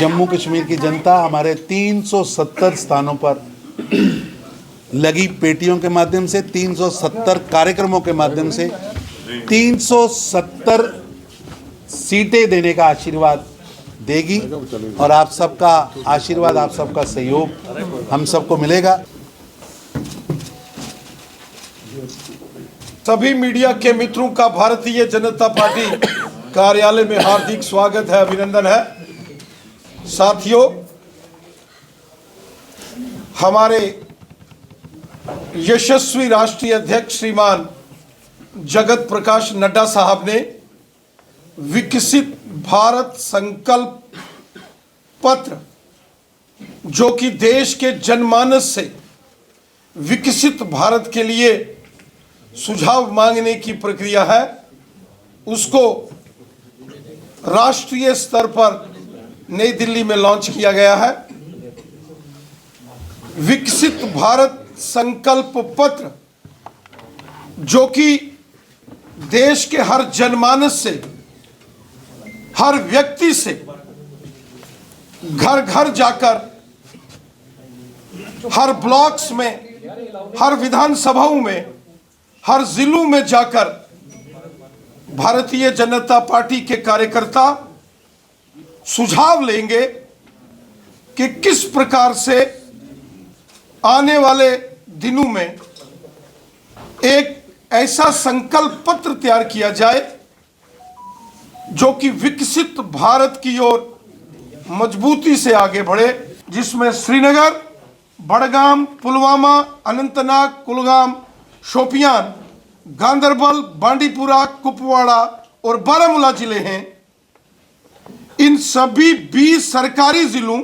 जम्मू कश्मीर की जनता हमारे 370 स्थानों पर लगी पेटियों के माध्यम से 370 कार्यक्रमों के माध्यम से 370 सीटें देने का आशीर्वाद देगी और आप सबका आशीर्वाद, आप सबका सहयोग हम सबको मिलेगा। सभी मीडिया के मित्रों का भारतीय जनता पार्टी कार्यालय में हार्दिक स्वागत है, अभिनंदन है। साथियों, हमारे यशस्वी राष्ट्रीय अध्यक्ष श्रीमान जगत प्रकाश नड्डा साहब ने विकसित भारत संकल्प पत्र, जो कि देश के जनमानस से विकसित भारत के लिए सुझाव मांगने की प्रक्रिया है, उसको राष्ट्रीय स्तर पर नई दिल्ली में लॉन्च किया गया है। विकसित भारत संकल्प पत्र, जो कि देश के हर जनमानस से, हर व्यक्ति से घर घर जाकर, हर ब्लॉक्स में, हर विधानसभाओं में, हर जिलों में जाकर भारतीय जनता पार्टी के कार्यकर्ता सुझाव लेंगे कि किस प्रकार से आने वाले दिनों में एक ऐसा संकल्प पत्र तैयार किया जाए जो कि विकसित भारत की ओर मजबूती से आगे बढ़े, जिसमें श्रीनगर, बड़गाम, पुलवामा, अनंतनाग, कुलगाम, शोपियान, गांदरबल, बांडीपुरा, कुपवाड़ा और बारामूला जिले हैं। इन सभी 20 सरकारी जिलों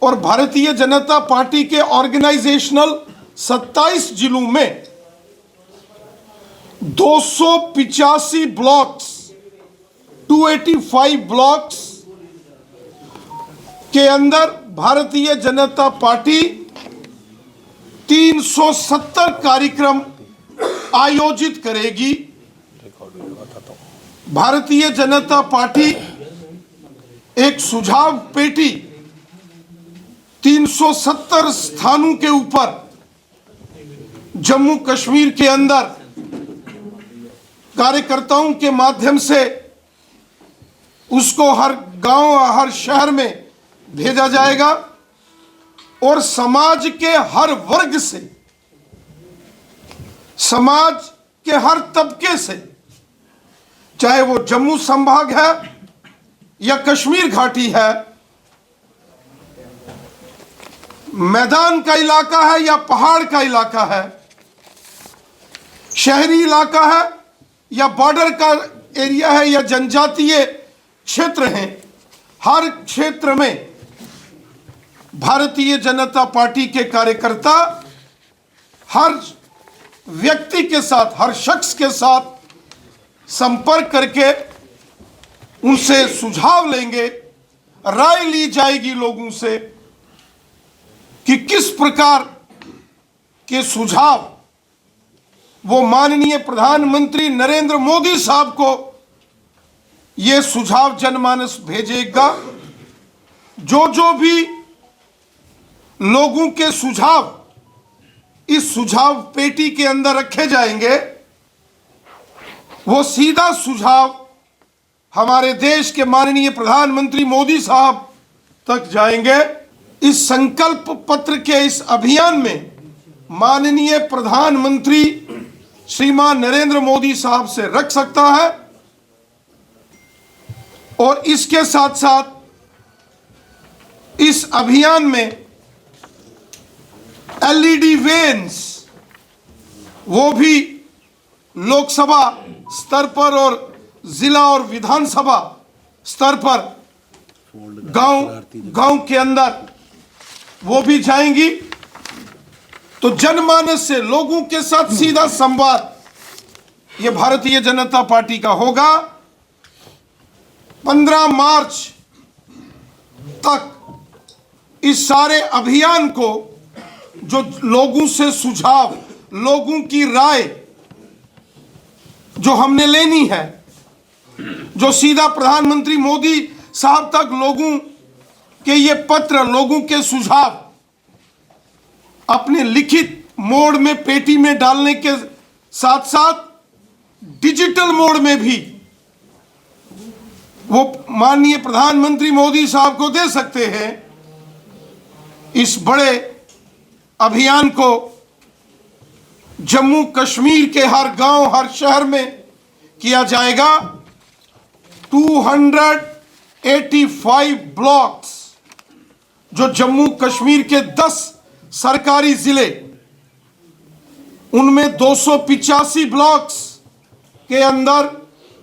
और भारतीय जनता पार्टी के ऑर्गेनाइजेशनल 27 जिलों में 285 ब्लॉक्स, 285 ब्लॉक्स के अंदर भारतीय जनता पार्टी 370 कार्यक्रम आयोजित करेगी। भारतीय जनता पार्टी एक सुझाव पेटी 370 स्थानों के ऊपर जम्मू कश्मीर के अंदर कार्यकर्ताओं के माध्यम से उसको हर गांव, हर शहर में भेजा जाएगा और समाज के हर वर्ग से, समाज के हर तबके से, चाहे वो जम्मू संभाग है या कश्मीर घाटी है, मैदान का इलाका है या पहाड़ का इलाका है, शहरी इलाका है या बॉर्डर का एरिया है या जनजातीय क्षेत्र हैं, हर क्षेत्र में भारतीय जनता पार्टी के कार्यकर्ता हर व्यक्ति के साथ, हर शख्स के साथ संपर्क करके उनसे सुझाव लेंगे। राय ली जाएगी लोगों से कि किस प्रकार के सुझाव वो माननीय प्रधानमंत्री नरेंद्र मोदी साहब को ये सुझाव जनमानस भेजेगा। जो भी लोगों के सुझाव इस सुझाव पेटी के अंदर रखे जाएंगे, वो सीधा सुझाव हमारे देश के माननीय प्रधानमंत्री मोदी साहब तक जाएंगे। इस संकल्प पत्र के इस अभियान में माननीय प्रधानमंत्री श्रीमान नरेंद्र मोदी साहब से रख सकता है और इसके साथ साथ इस अभियान में एलईडी वेन्स, वो भी लोकसभा स्तर पर और जिला और विधानसभा स्तर पर गांव के अंदर वो भी जाएंगी। तो जनमानस से, लोगों के साथ सीधा संवाद ये भारतीय जनता पार्टी का होगा। 15 मार्च तक इस सारे अभियान को, जो लोगों से सुझाव, लोगों की राय जो हमने लेनी है, जो सीधा प्रधानमंत्री मोदी साहब तक लोगों कि ये पत्र लोगों के सुझाव अपने लिखित मोड में पेटी में डालने के साथ साथ डिजिटल मोड में भी वो माननीय प्रधानमंत्री मोदी साहब को दे सकते हैं। इस बड़े अभियान को जम्मू कश्मीर के हर गांव, हर शहर में किया जाएगा। 285 ब्लॉक्स जो जम्मू कश्मीर के 10 सरकारी जिले, उनमें 285 ब्लॉक्स के अंदर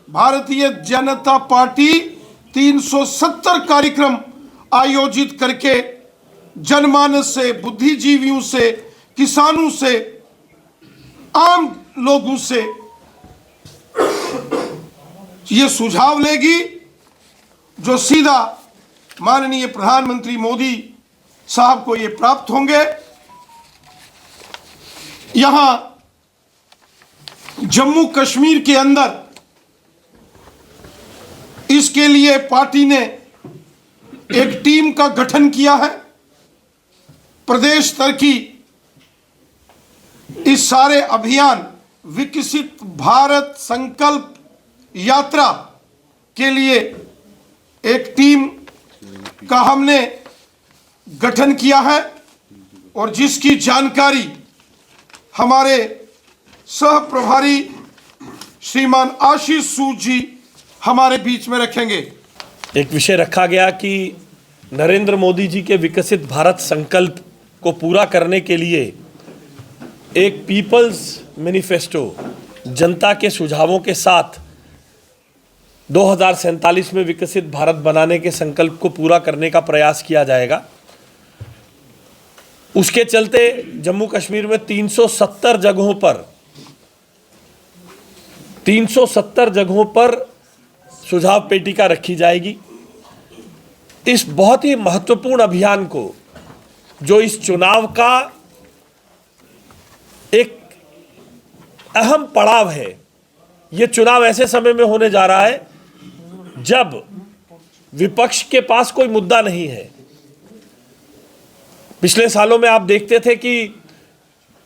भारतीय जनता पार्टी 370 कार्यक्रम आयोजित करके जनमानस से, बुद्धिजीवियों से, किसानों से, आम लोगों से ये सुझाव लेगी जो सीधा माननीय प्रधानमंत्री मोदी साहब को ये प्राप्त होंगे। यहां जम्मू कश्मीर के अंदर इसके लिए पार्टी ने एक टीम का गठन किया है। प्रदेश स्तर की इस सारे अभियान विकसित भारत संकल्प यात्रा के लिए एक टीम का हमने गठन किया है और जिसकी जानकारी हमारे सह प्रभारी श्रीमान आशीष सूद जी हमारे बीच में रखेंगे। एक विषय रखा गया कि नरेंद्र मोदी जी के विकसित भारत संकल्प को पूरा करने के लिए एक पीपल्स मैनिफेस्टो जनता के सुझावों के साथ 2047 में विकसित भारत बनाने के संकल्प को पूरा करने का प्रयास किया जाएगा। उसके चलते जम्मू कश्मीर में 370 जगहों पर सुझाव पेटिका रखी जाएगी। इस बहुत ही महत्वपूर्ण अभियान को, जो इस चुनाव का एक अहम पड़ाव है, ये चुनाव ऐसे समय में होने जा रहा है जब विपक्ष के पास कोई मुद्दा नहीं है। पिछले सालों में आप देखते थे कि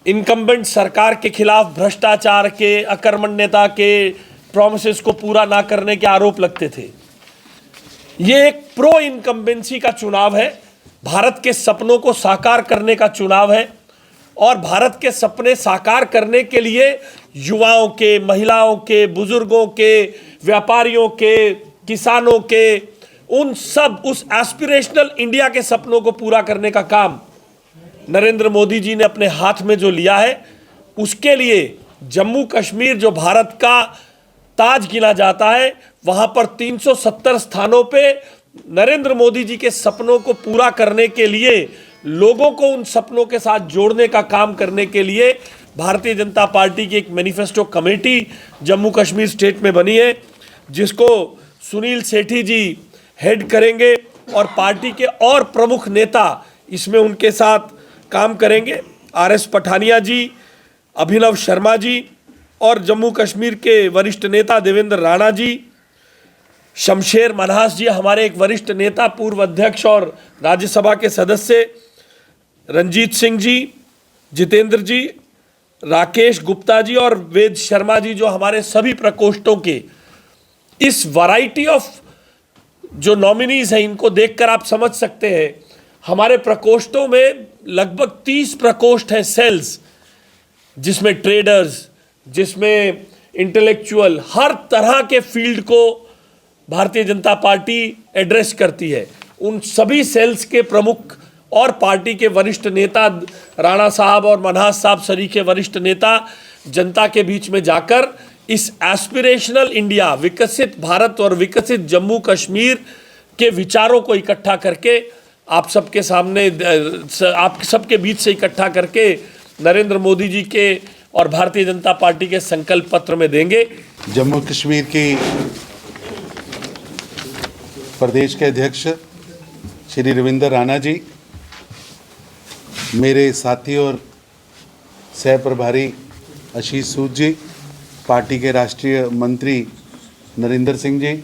इनकम्बेंट सरकार के खिलाफ भ्रष्टाचार के, अकर्मण्यता के, प्रॉमिसेस को पूरा ना करने के आरोप लगते थे। ये एक प्रो इनकम्बेंसी का चुनाव है, भारत के सपनों को साकार करने का चुनाव है। और भारत के सपने साकार करने के लिए युवाओं के, महिलाओं के, बुजुर्गों के, व्यापारियों के, किसानों के, उस एस्पिरेशनल इंडिया के सपनों को पूरा करने का काम नरेंद्र मोदी जी ने अपने हाथ में जो लिया है, उसके लिए जम्मू कश्मीर जो भारत का ताज गिना जाता है, वहां पर 370 स्थानों पे नरेंद्र मोदी जी के सपनों को पूरा करने के लिए, लोगों को उन सपनों के साथ जोड़ने का काम करने के लिए भारतीय जनता पार्टी की एक manifesto committee Jammu Kashmir state में बनी है, जिसको सुनील सेठी जी हेड करेंगे और पार्टी के और प्रमुख नेता इसमें उनके साथ काम करेंगे। आरएस पठानिया जी, अभिनव शर्मा जी और जम्मू कश्मीर के वरिष्ठ नेता देवेंद्र राणा जी, शमशेर मनहास जी हमारे एक वरिष्ठ नेता, पूर्व अध्यक्ष और राज्यसभा के सदस्य, रंजीत सिंह जी, जितेंद्र जी, राकेश गुप्ता जी और वेद शर्मा जी, जो हमारे सभी प्रकोष्ठों के इस वैरायटी ऑफ जो नॉमिनीज हैं, इनको देखकर आप समझ सकते हैं हमारे प्रकोष्ठों में लगभग 30 प्रकोष्ठ हैं, सेल्स, जिसमें ट्रेडर्स, जिसमें इंटेलेक्चुअल, हर तरह के फील्ड को भारतीय जनता पार्टी एड्रेस करती है। उन सभी सेल्स के प्रमुख और पार्टी के वरिष्ठ नेता, राणा साहब और मनहास साहब सरीखे वरिष्ठ नेता, जनता के बीच में जाकर इस एस्पिरेशनल इंडिया, विकसित भारत और विकसित जम्मू कश्मीर के विचारों को इकट्ठा करके आप सबके सामने, आप सबके बीच से इकट्ठा करके नरेंद्र मोदी जी के और भारतीय जनता पार्टी के संकल्प पत्र में देंगे। जम्मू कश्मीर की प्रदेश के अध्यक्ष श्री रविंद्र राणा जी, मेरे साथी और सह प्रभारी आशीष सूद जी, पार्टी के राष्ट्रीय मंत्री नरेंद्र सिंह जी,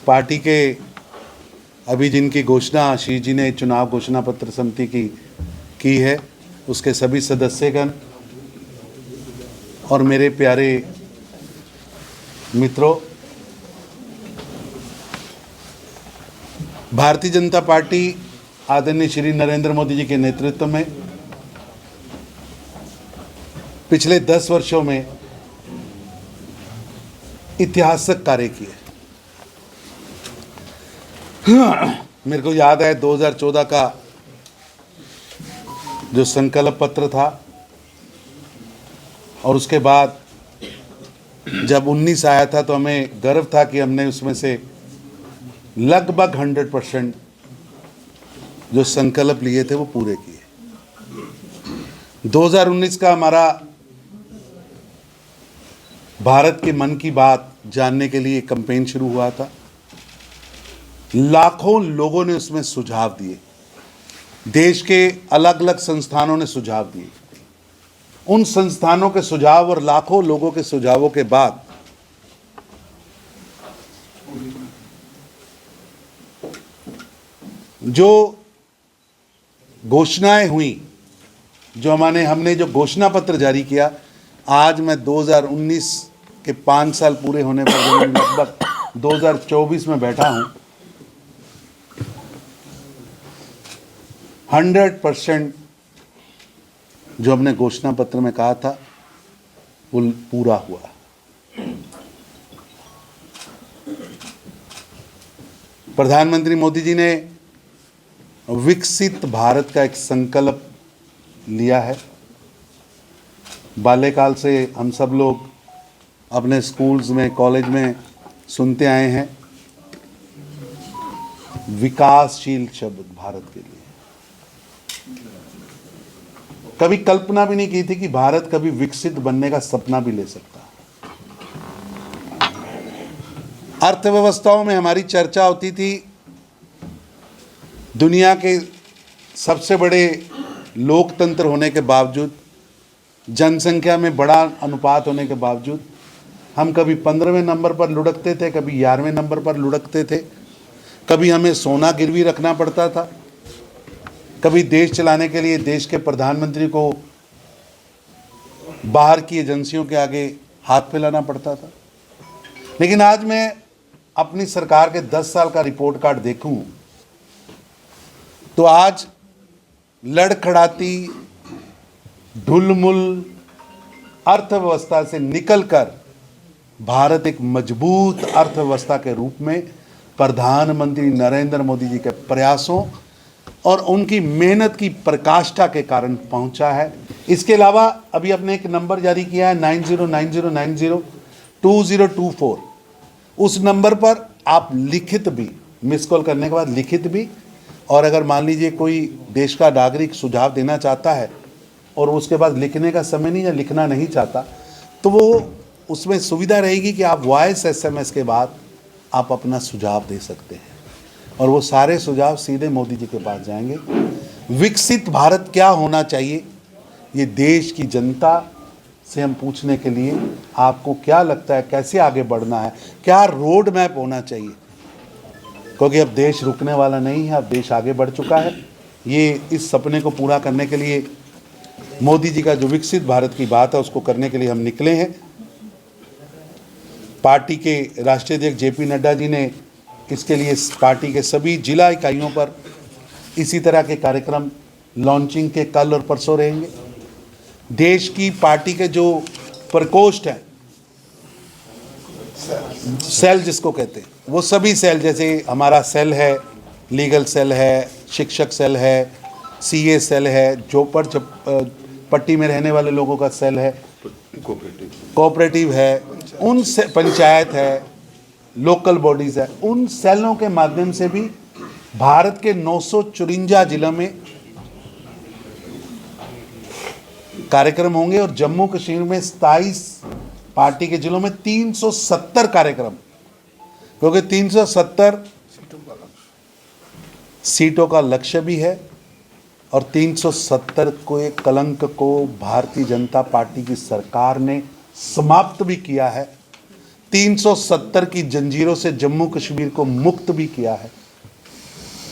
पार्टी के अभी जिनकी घोषणा आशीष जी ने चुनाव घोषणा पत्र समिति की है, उसके सभी सदस्यगण और मेरे प्यारे मित्रों, भारतीय जनता पार्टी आदरणीय श्री नरेंद्र मोदी जी के नेतृत्व में पिछले 10 वर्षों में ऐतिहासिक कार्य किए। मेरे को याद है 2014 का जो संकल्प पत्र था, और उसके बाद जब 19 आया था तो हमें गर्व था कि हमने उसमें से लगभग 100% जो संकल्प लिए थे वो पूरे किए। 2019 का हमारा भारत के मन की बात जानने के लिए कैंपेन शुरू हुआ था। लाखों लोगों ने उसमें सुझाव दिए, देश के अलग अलग संस्थानों ने सुझाव दिए। उन संस्थानों के सुझाव और लाखों लोगों के सुझावों के बाद जो घोषणाएं हुई, जो हमने जो घोषणा पत्र जारी किया, आज मैं 2019 के 5 साल पूरे होने पर जब मैं लगभग 2024 में बैठा हूं, 100% जो हमने घोषणा पत्र में कहा था वो पूरा हुआ। प्रधानमंत्री मोदी जी ने विकसित भारत का एक संकल्प लिया है। बाल्यकाल से हम सब लोग अपने स्कूल्स में, कॉलेज में सुनते आए हैं विकासशील शब्द भारत के लिए। कभी कल्पना भी नहीं की थी कि भारत कभी विकसित बनने का सपना भी ले सकता है। अर्थव्यवस्थाओं में हमारी चर्चा होती थी, दुनिया के सबसे बड़े लोकतंत्र होने के बावजूद, जनसंख्या में बड़ा अनुपात होने के बावजूद हम कभी 15वें नंबर पर लुढ़कते थे, कभी 11वें नंबर पर लुढ़कते थे। कभी हमें सोना गिरवी रखना पड़ता था, कभी देश चलाने के लिए देश के प्रधानमंत्री को बाहर की एजेंसियों के आगे हाथ फैलाना पड़ता था। लेकिन आज मैं अपनी सरकार के 10 साल का रिपोर्ट कार्ड देखूं तो आज लड़खड़ाती ढुलमुल अर्थव्यवस्था से निकलकर भारत एक मजबूत अर्थव्यवस्था के रूप में प्रधानमंत्री नरेंद्र मोदी जी के प्रयासों और उनकी मेहनत की प्रकाष्ठा के कारण पहुंचा है। इसके अलावा अभी आपने एक नंबर जारी किया है 9090902024। उस नंबर पर आप लिखित भी, मिस कॉल करने के बाद लिखित भी, और अगर मान लीजिए कोई देश का नागरिक सुझाव देना चाहता है और उसके बाद लिखने का समय नहीं या लिखना नहीं चाहता, तो वो उसमें सुविधा रहेगी कि आप वॉइस SMS के बाद आप अपना सुझाव दे सकते हैं और वो सारे सुझाव सीधे मोदी जी के पास जाएंगे। विकसित भारत क्या होना चाहिए, ये देश की जनता से हम पूछने के लिए आपको क्या लगता है, कैसे आगे बढ़ना है, क्या रोड मैप होना चाहिए, क्योंकि अब देश रुकने वाला नहीं है, अब देश आगे बढ़ चुका है। ये इस सपने को पूरा करने के लिए मोदी जी का जो विकसित भारत की बात है उसको करने के लिए हम निकले हैं। पार्टी के राष्ट्रीय अध्यक्ष JP नड्डा जी ने इसके लिए पार्टी के सभी जिला इकाइयों पर इसी तरह के कार्यक्रम लॉन्चिंग के कल और परसों रहेंगे। देश की पार्टी के जो प्रकोष्ठ हैं, सेल जिसको कहते हैं, वो सभी सेल, जैसे हमारा सेल है, लीगल सेल है, शिक्षक सेल है, CA सेल है, झोपड़ पट्टी में रहने वाले लोगों का सेल है, कोऑपरेटिव है, उन पंचायत है, लोकल बॉडीज है, उन सेलों के माध्यम से भी भारत के 954 जिलों में कार्यक्रम होंगे और जम्मू कश्मीर में 27 पार्टी के जिलों में 370 कार्यक्रम, क्योंकि 370 सीटों का लक्ष्य भी है और 370 को एक कलंक को भारतीय जनता पार्टी की सरकार ने समाप्त भी किया है। 370 की जंजीरों से जम्मू कश्मीर को मुक्त भी किया है।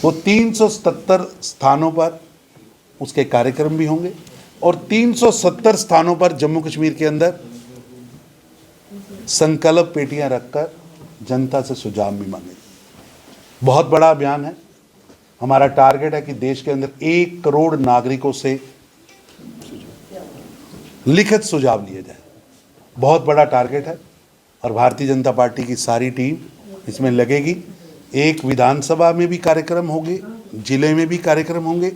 वो 377 स्थानों पर उसके कार्यक्रम भी होंगे और 370 स्थानों पर जम्मू कश्मीर के अंदर संकल्प पेटियां रखकर जनता से सुझाव भी मांगे। बहुत बड़ा अभियान है। हमारा टारगेट है कि देश के अंदर 1 करोड़ नागरिकों से लिखित सुझाव लिए जाए। बहुत बड़ा टारगेट है और भारतीय जनता पार्टी की सारी टीम इसमें लगेगी। एक विधानसभा में भी कार्यक्रम होंगे, जिले में भी कार्यक्रम होंगे,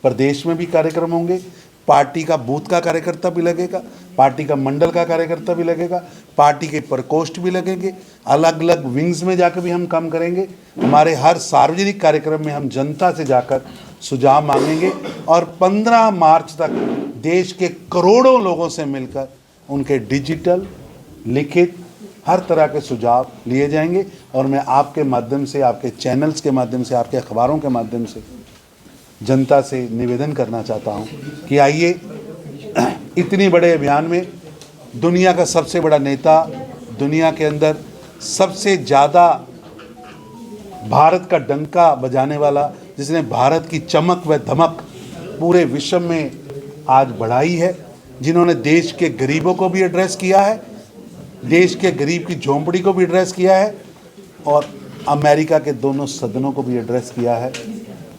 प्रदेश में भी कार्यक्रम होंगे, पार्टी का बूथ का कार्यकर्ता भी लगेगा, पार्टी का मंडल का कार्यकर्ता भी लगेगा, पार्टी के प्रकोष्ठ भी लगेंगे, अलग अलग विंग्स में जाकर भी हम काम करेंगे। हमारे हर सार्वजनिक कार्यक्रम में हम जनता से जाकर सुझाव मांगेंगे और 15 मार्च तक देश के करोड़ों लोगों से मिलकर उनके डिजिटल, लिखित हर तरह के सुझाव लिए जाएंगे। और मैं आपके माध्यम से, आपके चैनल्स के माध्यम से, आपके अखबारों के माध्यम से जनता से निवेदन करना चाहता हूं कि आइए, इतनी बड़े अभियान में दुनिया का सबसे बड़ा नेता, दुनिया के अंदर सबसे ज़्यादा भारत का डंका बजाने वाला, जिसने भारत की चमक व धमक पूरे विश्व में आज बढ़ाई है, जिन्होंने देश के गरीबों को भी एड्रेस किया है, देश के गरीब की झोंपड़ी को भी एड्रेस किया है और अमेरिका के दोनों सदनों को भी एड्रेस किया है,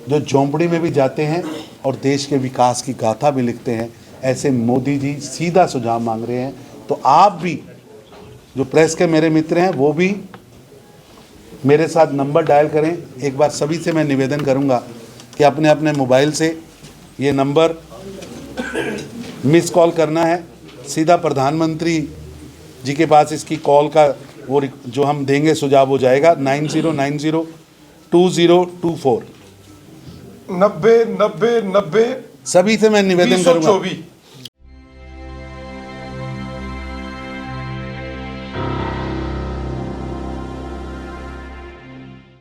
जो झोंपड़ी में भी जाते हैं और देश के विकास की गाथा भी लिखते हैं। ऐसे मोदी जी सीधा सुझाव मांग रहे हैं। तो आप भी, जो प्रेस के मेरे मित्र हैं, वो भी मेरे साथ नंबर डायल करें। एक बार सभी से मैं निवेदन करूंगा कि अपने अपने मोबाइल से ये नंबर मिस कॉल करना है। सीधा प्रधानमंत्री जी के पास इसकी कॉल का वो जो हम देंगे सुझाव हो जाएगा 90902024। 90 90 90 सभी से मैं निवेदन करूंगा 224